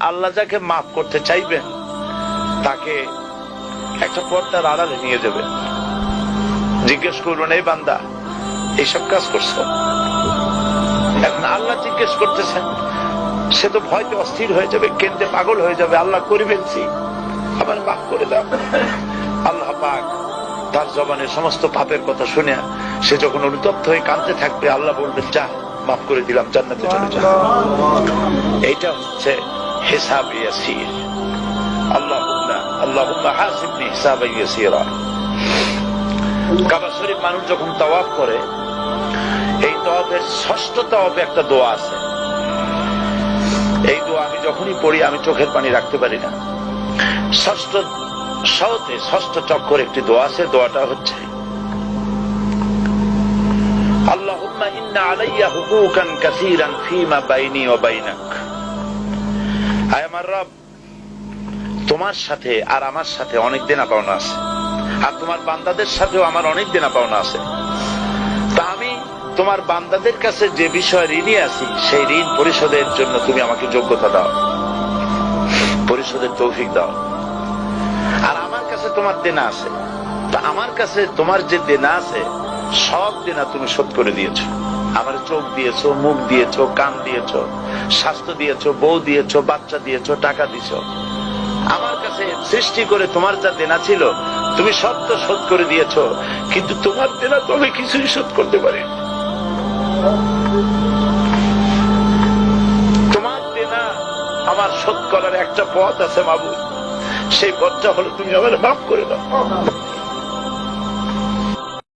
আল্লাহ যাকে মাফ করতে চাইবেন তাকে একটা পর্দার আড়ালে নিয়ে যাবেন, জিজ্ঞেস করবেন, এই বান্দা এইসব কাজ করছো? এখন আল্লাহ জিজ্ঞেস করতেছেন, সে তো ভয়তে অস্থির হয়ে যাবে, কেন্দ্রে পাগল হয়ে যাবে, আল্লাহ করে ফেলছি, আবার মাফ করে দাও। আল্লাহ পাক তার জবানের সমস্ত পাপের কথা শুনে সে যখন অনুতপ্ত হয়ে কাঁদতে থাকবে, আল্লাহ বলবেন, যা মাফ করে দিলাম, জান্নাতে চলে যা। এইটা হচ্ছে হিসাব ইয়াসির। আল্লাহুম্মা হাসিবনি হিসাবান ইয়াসিরা। কাবা শরীফ মানুষ যখন তাওয়াফ করে, এই তাওয়াফের ষষ্ঠ তাওয়াফে একটা দোয়া আছে। এই দোয়া আমি যখনই পড়ি আমি চোখের পানি রাখতে পারি না। ষষ্ঠ চক্কর একটি দোয়া আছে, দোয়াটা হচ্ছে, আল্লাহুম্মা ইন্না আলাইয়া হুকুকান কাসীরান ফীমা বাইনি ওয়া বাইনাক। আয় আমার রব, তোমার সাথে আর আমার সাথে অনেক দেনা পাওনা আছে, আর তোমার বান্দাদের সাথেও আমার অনেক দেনা পাওনা আছে। তা আমি তোমার বান্দাদের কাছে যে বিষয় ঋণী আছি, সেই ঋণ পরিশোধের জন্য তুমি আমাকে যোগ্যতা দাও, পরিশোধের তৌফিক দাও। আর আমার কাছে তোমার দেনা আছে, তা আমার কাছে তোমার যে দেনা আছে সব দেনা তুমি শোধ করে দিয়েছো। আমার চোখ দিয়েছো, মুখ দিয়েছো, কান দিয়েছো, স্বাস্থ্য দিয়েছো, বউ দিয়েছো, বাচ্চা দিয়েছো, টাকা দিয়েছো। আমার কাছে সৃষ্টি করে তোমার যা দেনা ছিল তুমি সব তো শোধ করে দিয়েছো, কিন্তু তোমার দেনা তো আমি কিছুই শোধ করতে পারি। তোমার দেনা আমার শোধ করার একটা পথ আছে মাবুদ, সেই পথটা হলো তুমি আমার মাফ করে দাও।